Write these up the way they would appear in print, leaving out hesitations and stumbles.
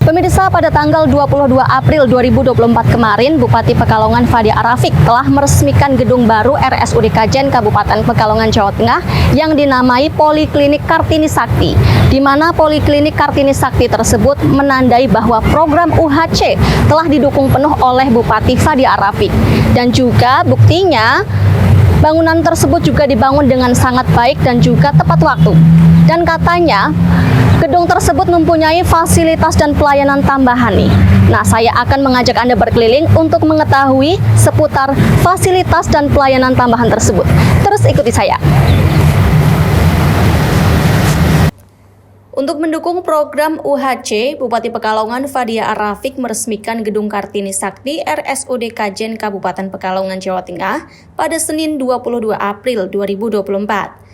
Pemirsa, pada tanggal 22 April 2024 kemarin, Bupati Pekalongan Fadia Arafik telah meresmikan gedung baru RSUD Kajen Kabupaten Pekalongan, Jawa Tengah yang dinamai Poliklinik Kartini Sakti, di mana Poliklinik Kartini Sakti tersebut menandai bahwa program UHC telah didukung penuh oleh Bupati Fadia Arafik. Dan juga buktinya, bangunan tersebut juga dibangun dengan sangat baik dan juga tepat waktu. Dan katanya, gedung tersebut mempunyai fasilitas dan pelayanan tambahan nih. Nah, saya akan mengajak Anda berkeliling untuk mengetahui seputar fasilitas dan pelayanan tambahan tersebut. Terus ikuti saya. Untuk mendukung program UHC, Bupati Pekalongan Fadia Arafik meresmikan Gedung Kartini Sakti RSUD Kajen Kabupaten Pekalongan, Jawa Tengah pada Senin 22 April 2024.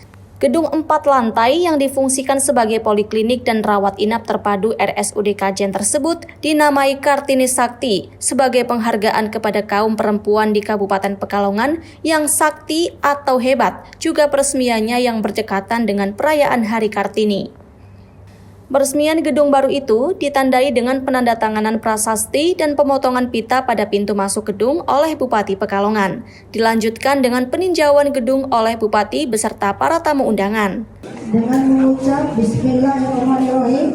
Gedung 4 lantai yang difungsikan sebagai poliklinik dan rawat inap terpadu RSUD Kajen tersebut dinamai Kartini Sakti sebagai penghargaan kepada kaum perempuan di Kabupaten Pekalongan yang sakti atau hebat, juga peresmiannya yang berdekatan dengan perayaan Hari Kartini. Peresmian gedung baru itu ditandai dengan penandatanganan prasasti dan pemotongan pita pada pintu masuk gedung oleh Bupati Pekalongan. Dilanjutkan dengan peninjauan gedung oleh Bupati beserta para tamu undangan. Dengan mengucap Bismillahirrahmanirrahim,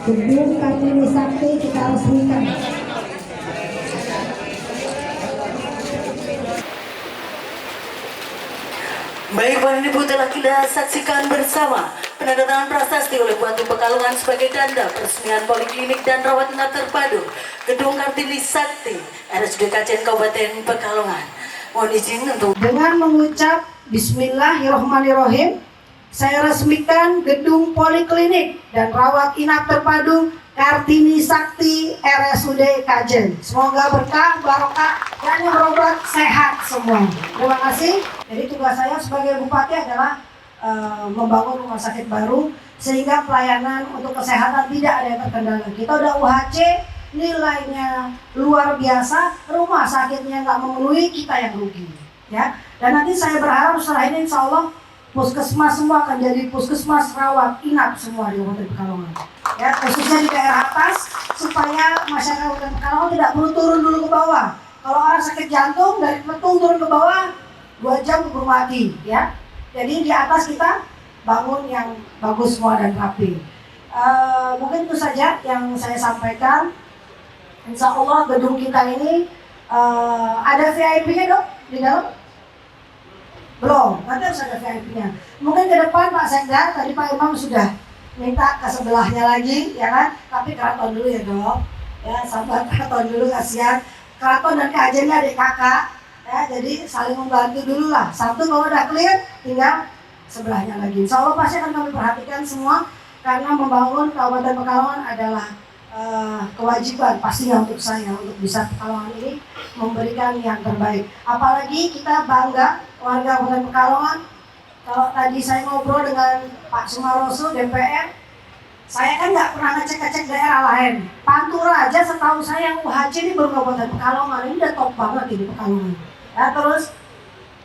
Gedung Kartini Sakti kita resmikan. Baik, Bapak Ibu telah kita saksikan bersama penandatangan prasasti oleh Bupati Pekalongan sebagai tanda peresmian Poliklinik dan Rawat Inap Terpadu Gedung Kartini Sakti RSUD Kajen Kabupaten Pekalongan. Mohon izin untuk dengan mengucap Bismillahirrahmanirrahim, saya resmikan Gedung Poliklinik dan Rawat Inap Terpadu Kartini Sakti RSUD Kajen. Semoga berkah, barokah, dan yang berobat sehat semua. Terima kasih. Jadi tugas saya sebagai Bupati adalah membangun rumah sakit baru sehingga pelayanan untuk kesehatan tidak ada yang terkendala. Kita udah UHC, nilainya luar biasa, rumah sakitnya nggak memenuhi, kita yang rugi. Ya. Dan nanti saya berharap setelah ini insya Allah puskesmas semua akan jadi puskesmas rawat inap semua di Kabupaten Pekalongan. Ya, khususnya di daerah atas supaya masyarakat Kabupaten Pekalongan tidak perlu turun dulu ke bawah. Kalau orang sakit jantung dari Petung turun ke bawah 2 jam keburu mati, ya. Jadi di atas kita bangun yang bagus semua dan rapi. Mungkin itu saja yang saya sampaikan. Insya Allah gedung kita ini ada VIP-nya dok di dalam? Belum, nanti harus ada VIP-nya. Mungkin ke depan Pak Sekda, tadi Pak Imam sudah minta ke sebelahnya lagi, ya kan? Tapi keraton dulu ya dok, ya sahabat keraton dulu, kasihan. Keraton dan kajennya adik kakak, ya jadi saling membantu dulu lah. Satu kalau udah clear, tinggal sebelahnya lagi. Insya Allah pasti akan kami perhatikan semua, karena membangun Kabupaten Pekalongan adalah kewajiban pastinya untuk saya, untuk bisa Pekalongan ini memberikan yang terbaik. Apalagi kita bangga warga Kabupaten Pekalongan. Kalau tadi saya ngobrol dengan Pak Sumaroso DPR, saya kan nggak pernah ngecek-ngecek daerah lain. Pantura aja setahu saya yang UHC ini baru Kabupaten Pekalongan, ini udah top banget ini Pekalongan. Ya, terus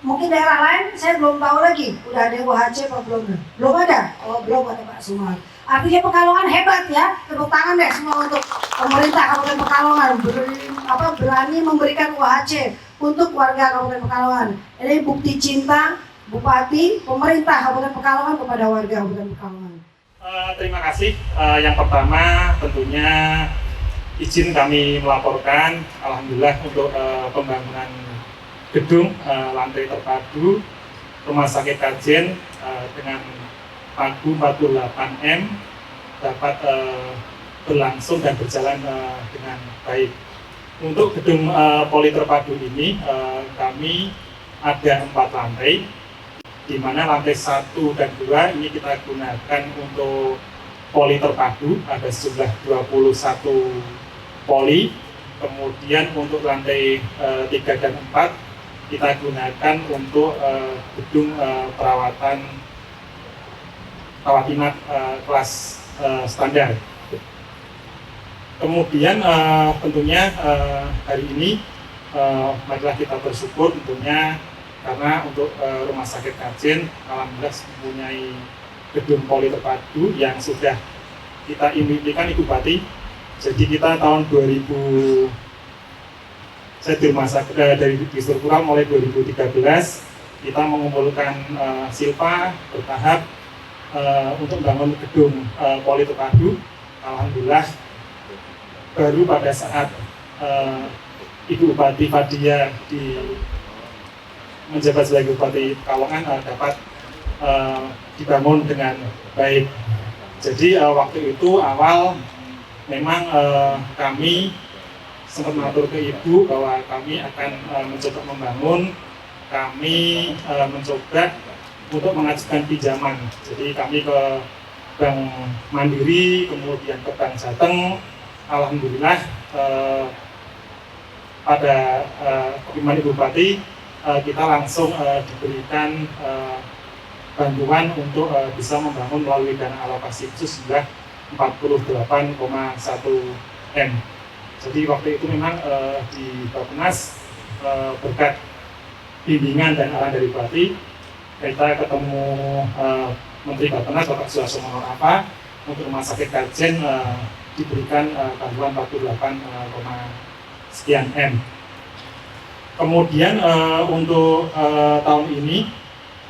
mungkin daerah lain saya belum tahu lagi, udah ada UHC apa belum? Belum ada? Oh belum ada Pak Sumar. Artinya Pekalongan hebat ya, tepuk tangan deh semua untuk pemerintah Kabupaten Pekalongan berani memberikan UHC untuk warga Kabupaten Pekalongan. Ini bukti cinta Bupati, pemerintah Kabupaten Pekalongan kepada warga Kabupaten Pekalongan. Terima kasih. Yang pertama tentunya izin kami melaporkan, alhamdulillah untuk pembangunan gedung lantai terpadu Rumah Sakit Kajen dengan pagu 48M dapat berlangsung dan berjalan dengan baik. Untuk gedung poli terpadu ini kami ada 4 lantai, di mana lantai 1 dan 2 ini kita gunakan untuk poli terpadu, ada sejumlah 21 poli. Kemudian untuk lantai 3 dan 4 kita gunakan untuk gedung rawat inap kelas standar. Kemudian tentunya hari ini marilah kita bersyukur tentunya karena untuk Rumah Sakit Kajen alhamdulillah mempunyai gedung poli terpadu yang sudah kita impikan Ibu Bupati. Jadi kita tahun 2000 saya di rumah sakit dari struktural mulai 2013 kita mengumpulkan silpa bertahap untuk membangun gedung poli terpadu. Alhamdulillah baru pada saat Ibu Bupati Fadia menjabat sebagai Bupati Pekalongan dapat dibangun dengan baik. Jadi waktu itu awal memang kami sempat mengatur ke Ibu bahwa kami akan mencoba membangun, kami mencoba untuk mengajukan pinjaman. Jadi kami ke Bank Mandiri, kemudian ke Bank Jateng. Alhamdulillah pada kepemimpinan Ibu Bupati kita langsung diberikan bantuan untuk bisa membangun melalui dana alokasi khusus sudah 48,1 M. Jadi waktu itu memang di Bappenas berkat bimbingan dan arahan dari Bupati, kita ketemu Menteri Bappenas Bapak Suharso Monoarfa untuk Rumah Sakit Kajen diberikan bantuan 48, sekian M. Kemudian untuk tahun ini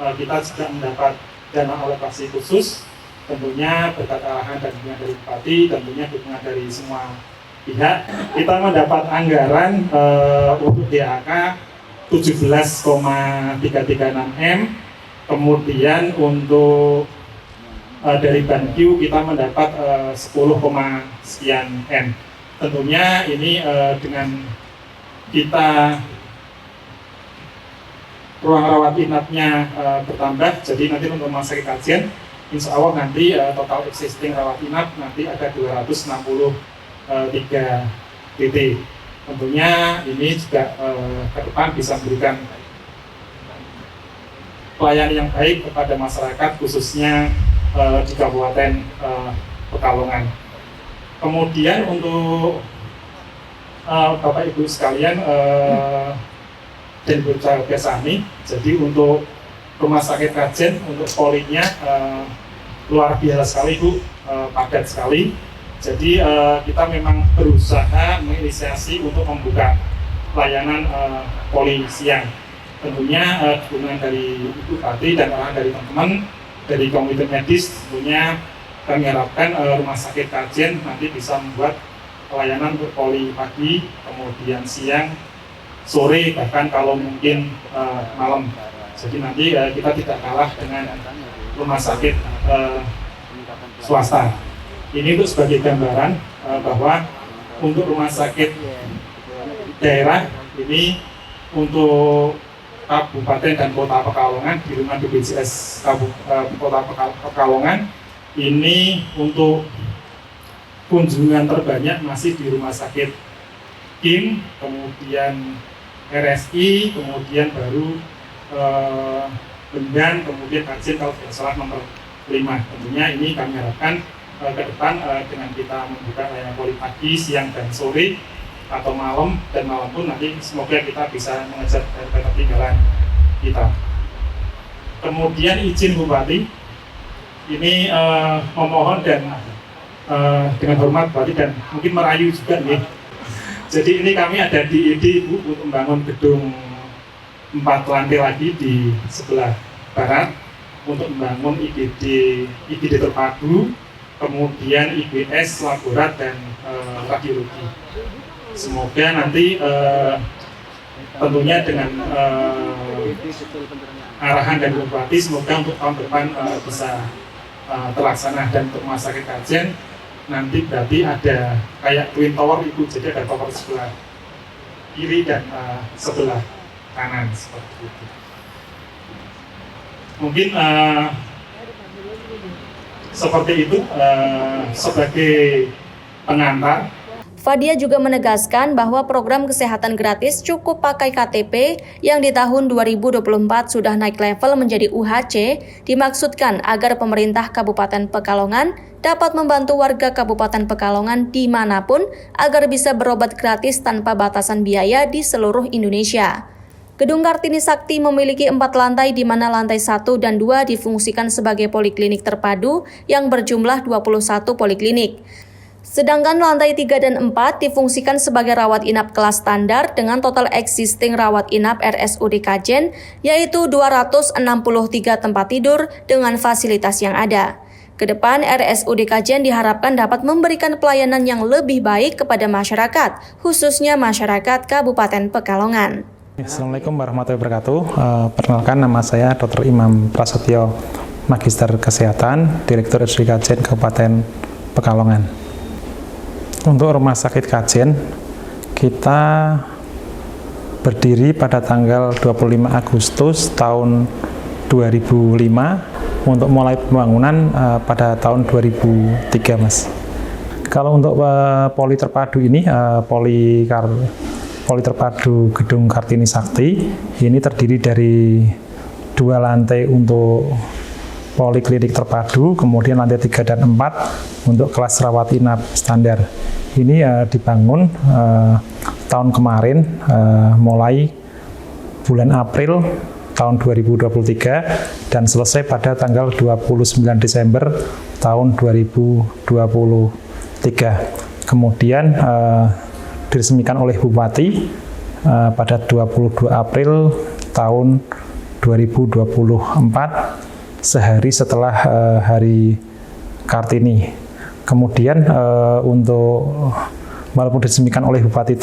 kita juga mendapat dana alokasi khusus, tentunya berkat arahan dan dukungan dari Bupati, tentunya dukungan dari semua pihak. Kita mendapat anggaran untuk DAK 17,336 M, kemudian untuk dari BanQ kita mendapat 10, sekian M. Tentunya ini dengan kita ruang rawat inapnya bertambah, jadi nanti untuk Rumah Sakit Kajen insya Allah nanti total existing rawat inap nanti ada 263 TT. Tentunya ini juga ke depan bisa memberikan pelayanan yang baik kepada masyarakat khususnya di Kabupaten Pekalongan. Kemudian untuk Bapak Ibu sekalian dan berusaha Besani, jadi untuk Rumah Sakit Kajen untuk polinya luar biasa sekali Bu, padat sekali. Jadi kita memang berusaha menginisiasi untuk membuka pelayanan poli siang. Tentunya dukungan dari Ibu Bupati dan arahan dari teman-teman dari komite medis, tentunya kami harapkan Rumah Sakit Kajen nanti bisa membuat pelayanan untuk poli pagi, kemudian siang, sore, bahkan kalau mungkin malam. Jadi nanti kita tidak kalah dengan rumah sakit swasta. Ini untuk sebagai gambaran bahwa untuk rumah sakit daerah ini untuk Kabupaten dan Kota Pekalongan di rumah BPJS Kota Pekalongan ini untuk kunjungan terbanyak masih di Rumah Sakit Kim, kemudian RSI, kemudian baru Bendan, kemudian Kajen kalau tidak salah nomor 5. Tentunya ini kami harapkan ke depan dengan kita membuka layanan poli pagi, siang dan sore atau malam dan malam pun nanti semoga kita bisa mengejar ketertinggalan kita. Kemudian izin Bupati ini memohon dan dengan hormat Bupati dan mungkin merayu juga nih. Jadi ini kami ada di ide Ibu untuk membangun gedung 4 lantai lagi di sebelah barat untuk membangun IGD terpadu, kemudian IBS, laborat dan radiologi. Semoga nanti tentunya dengan arahan dan Bupati semoga untuk tahun depan bisa terlaksana. Dan untuk Rumah Sakit Kajen nanti berarti ada kayak Twin Tower itu, jadi ada tower sebelah kiri dan sebelah kanan seperti itu. Mungkin seperti itu sebagai pengantar. Fadia juga menegaskan bahwa program kesehatan gratis cukup pakai KTP yang di tahun 2024 sudah naik level menjadi UHC dimaksudkan agar pemerintah Kabupaten Pekalongan dapat membantu warga Kabupaten Pekalongan dimanapun agar bisa berobat gratis tanpa batasan biaya di seluruh Indonesia. Gedung Kartini Sakti memiliki 4 lantai di mana lantai 1 dan 2 difungsikan sebagai poliklinik terpadu yang berjumlah 21 poliklinik. Sedangkan lantai 3 dan 4 difungsikan sebagai rawat inap kelas standar dengan total existing rawat inap RSUD Kajen yaitu 263 tempat tidur dengan fasilitas yang ada. Kedepan RSUD Kajen diharapkan dapat memberikan pelayanan yang lebih baik kepada masyarakat, khususnya masyarakat Kabupaten Pekalongan. Assalamualaikum warahmatullahi wabarakatuh. Perkenalkan, nama saya Dr. Imam Prasetyo, Magister Kesehatan, Direktur RSUD Kajen Kabupaten Pekalongan. Untuk Rumah Sakit Kajen, kita berdiri pada tanggal 25 Agustus tahun 2005 untuk mulai pembangunan pada tahun 2003, Mas. Kalau untuk poli terpadu ini, poli terpadu Gedung Kartini Sakti, ini terdiri dari 2 lantai untuk poliklinik terpadu, kemudian lantai 3 dan 4 untuk kelas rawat inap standar. Ini dibangun tahun kemarin, mulai bulan April tahun 2023 dan selesai pada tanggal 29 Desember tahun 2023. Kemudian diresmikan oleh Bupati pada 22 April tahun 2024, sehari setelah Hari Kartini. Kemudian untuk walaupun diresmikan oleh Bupati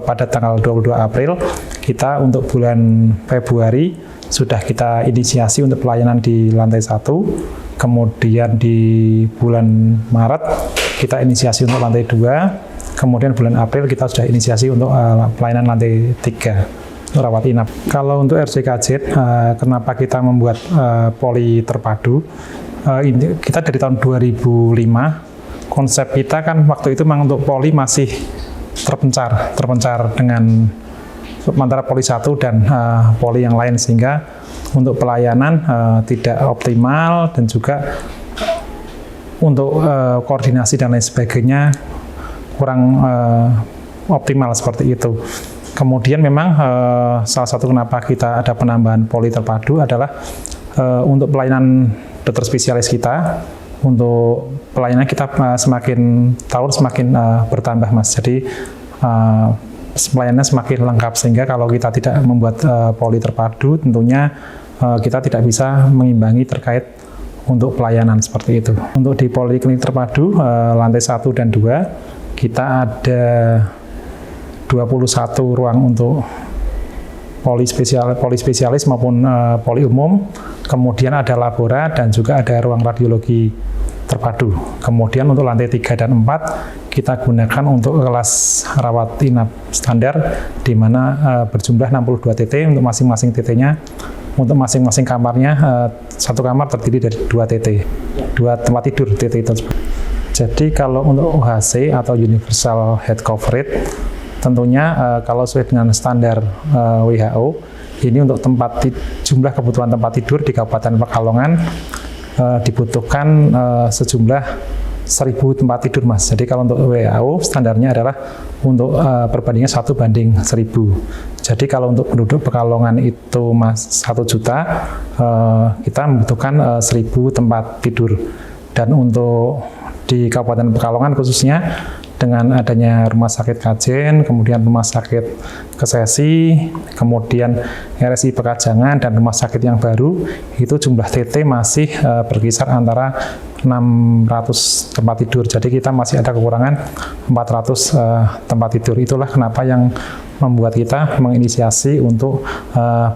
pada tanggal 22 April, kita untuk bulan Februari sudah kita inisiasi untuk pelayanan di lantai 1, kemudian di bulan Maret kita inisiasi untuk lantai 2, kemudian bulan April kita sudah inisiasi untuk pelayanan lantai 3 rawat inap. Kalau untuk RSUD Kajen, kenapa kita membuat poli terpadu? Kita dari tahun 2005, konsep kita kan waktu itu memang untuk poli masih terpencar dengan antara poli 1 dan poli yang lain, sehingga untuk pelayanan tidak optimal dan juga untuk koordinasi dan lain sebagainya kurang optimal seperti itu. Kemudian memang salah satu kenapa kita ada penambahan poli terpadu adalah untuk pelayanan dokter spesialis kita. Untuk pelayanan kita semakin tahun semakin bertambah, Mas. Jadi pelayanannya semakin lengkap, sehingga kalau kita tidak membuat poli terpadu, tentunya kita tidak bisa mengimbangi terkait untuk pelayanan seperti itu. Untuk di poliklinik terpadu lantai 1 dan 2 kita ada 21 ruang untuk poli spesialis maupun poli umum. Kemudian ada labora dan juga ada ruang radiologi terpadu. Kemudian untuk lantai 3 dan 4 kita gunakan untuk kelas rawat inap standar, di mana berjumlah 62 TT untuk masing-masing TT-nya. Untuk masing-masing kamarnya, satu kamar terdiri dari 2 TT, 2 tempat tidur TT tersebut. Jadi kalau untuk UHC atau Universal Health Coverage, tentunya kalau sesuai dengan standar WHO, ini untuk jumlah kebutuhan tempat tidur di Kabupaten Pekalongan dibutuhkan sejumlah 1.000 tempat tidur, Mas. Jadi kalau untuk WHO standarnya adalah untuk perbandingan 1:1.000. Jadi kalau untuk penduduk Pekalongan itu, Mas, 1 juta, kita membutuhkan 1.000 tempat tidur. Dan untuk di Kabupaten Pekalongan khususnya, dengan adanya Rumah Sakit Kajen, kemudian Rumah Sakit Kesesi, kemudian RSI Pekajangan, dan rumah sakit yang baru, itu jumlah TT masih berkisar antara 600 tempat tidur. Jadi kita masih ada kekurangan 400 tempat tidur. Itulah kenapa yang membuat kita menginisiasi untuk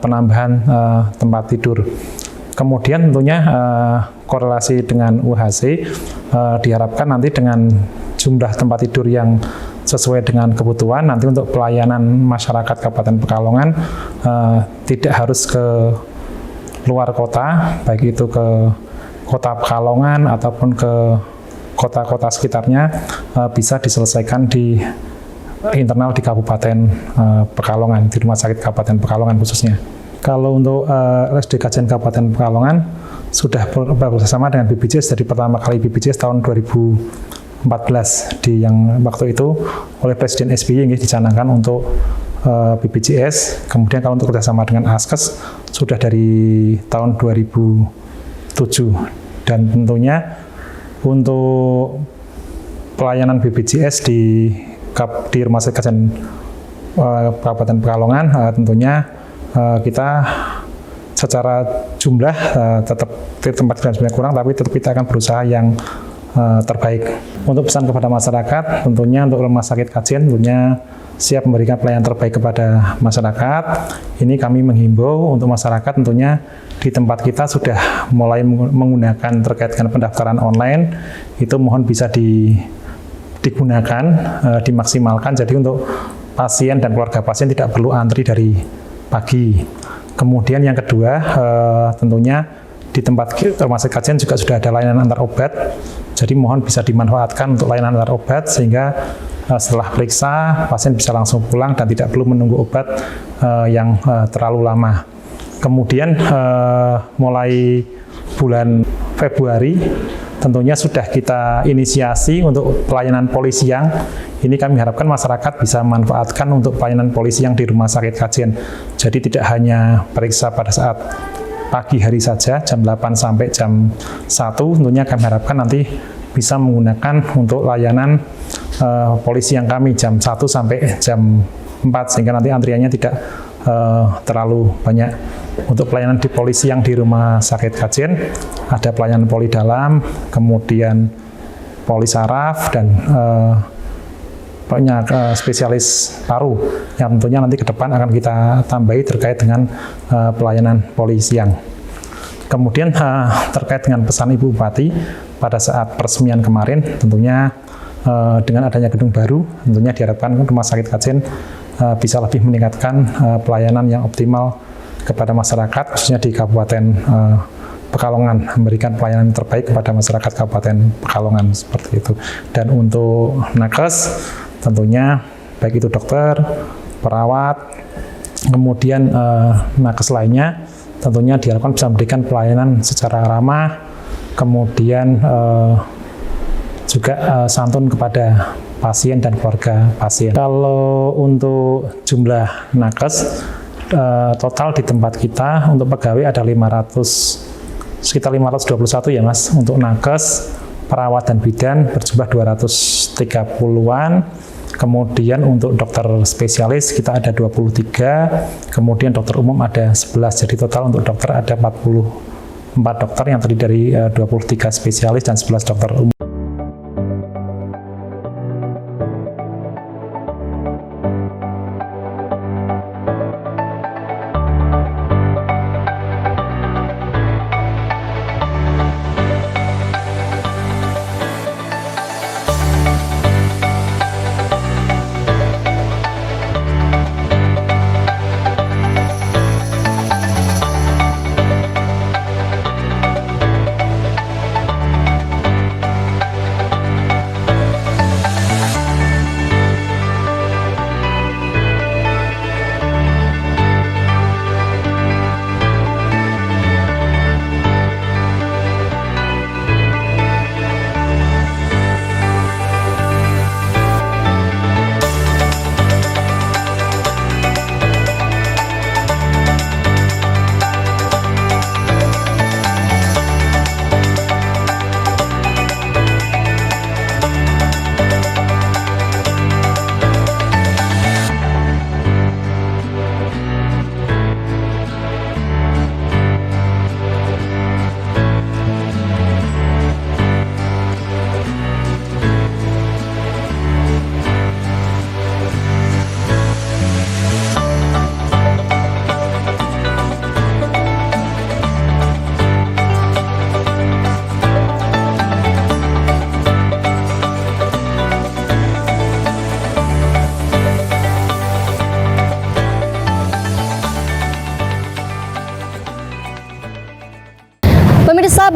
penambahan tempat tidur. Kemudian tentunya korelasi dengan UHC, diharapkan nanti dengan jumlah tempat tidur yang sesuai dengan kebutuhan, nanti untuk pelayanan masyarakat Kabupaten Pekalongan tidak harus ke luar kota, baik itu ke kota Pekalongan ataupun ke kota-kota sekitarnya bisa diselesaikan di internal di Kabupaten Pekalongan, di Rumah Sakit Kabupaten Pekalongan khususnya. Kalau untuk RSUD Kajen Kabupaten Pekalongan sudah bekerjasama dengan BPJS dari pertama kali BPJS tahun 2014 di yang waktu itu oleh Presiden SBY dicanangkan untuk BPJS. Kemudian kalau untuk kerjasama dengan Askes sudah dari tahun 2007 dan tentunya untuk pelayanan BPJS di Rumah Sakit Kajen Kabupaten Pekalongan tentunya kita secara jumlah tetap di tempat sebenarnya kurang, tapi tetap kita akan berusaha yang terbaik. Untuk pesan kepada masyarakat, tentunya untuk Rumah Sakit Kajen tentunya siap memberikan pelayanan terbaik kepada masyarakat. Ini kami menghimbau untuk masyarakat tentunya di tempat kita sudah mulai menggunakan terkait dengan pendaftaran online, itu mohon bisa digunakan, dimaksimalkan. Jadi untuk pasien dan keluarga pasien tidak perlu antri dari pagi. Kemudian yang kedua, tentunya di tempat Rumah Sakit Kajen juga sudah ada layanan antar obat. Jadi mohon bisa dimanfaatkan untuk layanan antar obat sehingga setelah periksa pasien bisa langsung pulang dan tidak perlu menunggu obat yang terlalu lama. Kemudian mulai bulan Februari tentunya sudah kita inisiasi untuk pelayanan polisi yang ini kami harapkan masyarakat bisa manfaatkan untuk pelayanan polisi yang di Rumah Sakit Kajen. Jadi tidak hanya periksa pada saat pagi hari saja, jam 8 sampai jam 1, tentunya kami harapkan nanti bisa menggunakan untuk layanan polisi yang kami jam 1 sampai jam 4, sehingga nanti antriannya tidak terlalu banyak. Untuk pelayanan di polisi yang di Rumah Sakit Kajen, ada pelayanan poli dalam, kemudian poli saraf, dan banyak spesialis paru yang tentunya nanti ke depan akan kita tambahi terkait dengan pelayanan polisi yang. Kemudian terkait dengan pesan Ibu Bupati pada saat peresmian kemarin, tentunya dengan adanya gedung baru, tentunya diharapkan Rumah Sakit Kajen bisa lebih meningkatkan pelayanan yang optimal kepada masyarakat, khususnya di Kabupaten Pekalongan, memberikan pelayanan terbaik kepada masyarakat Kabupaten Pekalongan seperti itu. Dan untuk nakes, tentunya baik itu dokter, perawat, kemudian nakes lainnya, tentunya diharapkan bisa memberikan pelayanan secara ramah, kemudian juga santun kepada pasien dan keluarga pasien. Kalau untuk jumlah nakes, total di tempat kita untuk pegawai ada sekitar 521 ya Mas, untuk nakes, perawat dan bidan berjumlah 230-an. Kemudian untuk dokter spesialis kita ada 23, kemudian dokter umum ada 11. Jadi total untuk dokter ada 44 dokter yang terdiri dari 23 spesialis dan 11 dokter umum.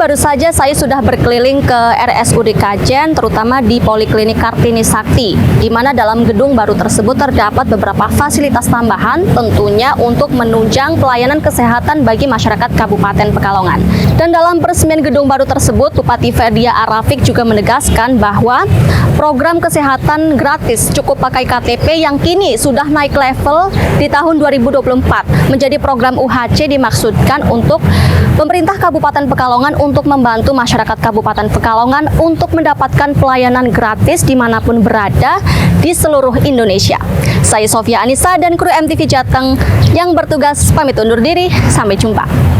baru saja saya sudah berkeliling ke RSUD Kajen, terutama di Poliklinik Kartini Sakti, di mana dalam gedung baru tersebut terdapat beberapa fasilitas tambahan, tentunya untuk menunjang pelayanan kesehatan bagi masyarakat Kabupaten Pekalongan. Dan dalam peresmian gedung baru tersebut, Bupati Fadia Arafik juga menegaskan bahwa program kesehatan gratis cukup pakai KTP yang kini sudah naik level di tahun 2024 menjadi program UHC, dimaksudkan untuk pemerintah Kabupaten Pekalongan untuk membantu masyarakat Kabupaten Pekalongan untuk mendapatkan pelayanan gratis dimanapun berada di seluruh Indonesia. Saya Sofia Anissa dan kru MTV Jateng yang bertugas pamit undur diri. Sampai jumpa.